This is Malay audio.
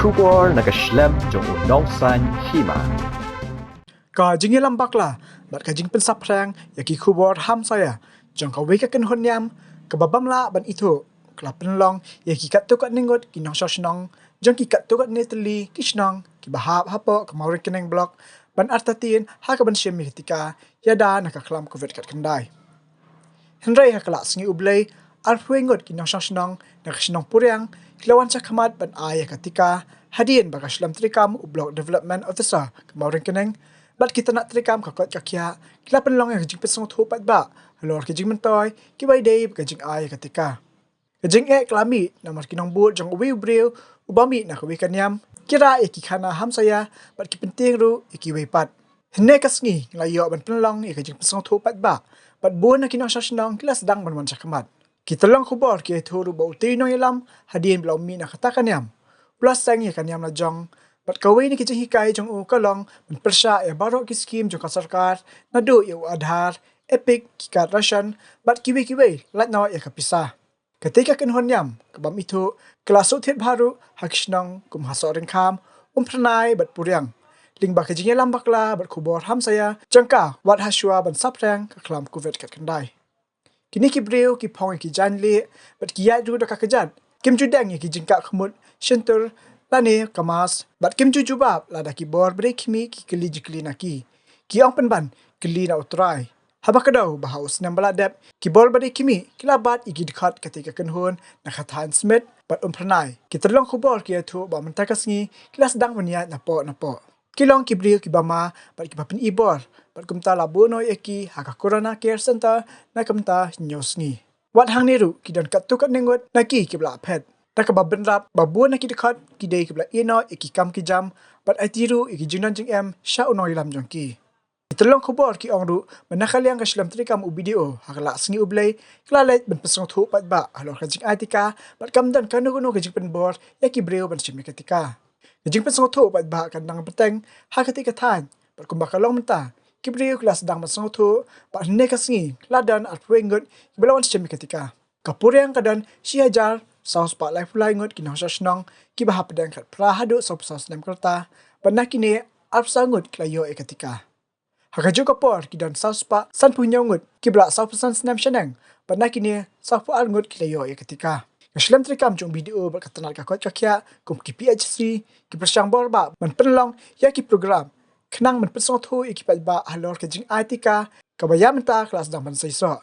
kubor nakaslem jong nongsan Hima. Ka Jingmut bakla, bat ka jing pensaprang yaki kubor ham saya. Jong ka weka ken Niam, ka babamla ban itu. Kla penlong yaki kat tu kat ningut kinong sosnong, jong ki kat tu kat neteli kisnong, ki bahap hapo ka maurin keneng blok, ban artatin ha ka ban syemi Tika, yada naka klam covid kat kendai. Henry ha kala singi ublay, arpuengut kinong sosnong, nakasnong puriang, kilawan cakamat ban ayah Tika, hadian bakaslam trikam block development officer ka maurin keneng, bat kita nak terikam kakot kakya, kila penlong yang kajing pesong thupat ba, Halor kajing mentoy, kibai day kajing ay Tika. Kajing kelami, namar Nongbud jong uwi ubriu, ubami na kawi Niam, kira iki kana ham saya, bat ki penting ru iki pat. Hene kasngi, ngelayo ban penlong yang kajing pesong thupat ba, bat buon na kinong sasnong kila sedang ban cakamat. Kita long kubor ki thuru ba uti Nongïalam, hadian belau mi na kata Niam. Plus sang ya Niam na jong, bat kawai ni kijing hikai jong u kalong menpersya ya baru ki skim jong sarkar nadu ya adhar epic kikat Russian bat kiwi lat nawa ya kapisah. Ketika ken Niam kabam itu kelas utit baru hakisnong kum hasorin kam pranai bat puriang. Ling ba Jingmut bakla bat kubor ham saya jangka wat haswa ban saprang ka klam covid kat kendai. Kini ki breu ki pong ki janli bat ki ya du ka kejat. Kim judang ya ki jingka khmut shentur lani kamas bat kim jujubab lada ki bor break mi ki keli jikli naki ki ong penban keli na utrai haba kadau bahaus nam baladap ki bor bade kimi kilabat igi dekat ketika kenhun na khatan smith bat pranai ki terlong khubor ki athu ba mentakasngi kilas dang meniat napo kilong ki breu ki bama bat ki papin ibor bat kumta labuno eki haka corona care center na kumta nyosngi wat hang neru ki don katukat nengut naki ki bla pet tak babenrap babuan na kidekat kidei kibla ino iki kam ki jam bat atiru iki jinan jing em sha Nongïalam jongki itelong khubor ki ongru manakaliang ka slam trikam u video hakala singi ublay klalet ben pesong thu pat ba Halor ka jing Tika bat kamdan kanuguno ka jing penbor yaki breu ban syemi Tika jing pesong thu pat ba kan nang beteng ha Tika tan bat kumbakalong menta ki breu kelas dang pesong thu bat ne ka singi ladan arpuengut belawan syemi Tika kapuriang kadan si hajar saus pak lai pulai ngut kinong sasnong ki bahap pedang kat prahadu sop saus nem kerta panakine arp sangut klayo Tika hakajo kapor ki dan saus pak san punya ngut ki bla saus san nem shanang panakine saus pak ngut klayo Tika ngaslam trikam jong video berkatanal kakot kakya kum ki PhD ki persyang borba man penlong ya ki program kenang men pesong thu ikipat ba Halor ka jing Tika kabaya menta kelas dang ban saiso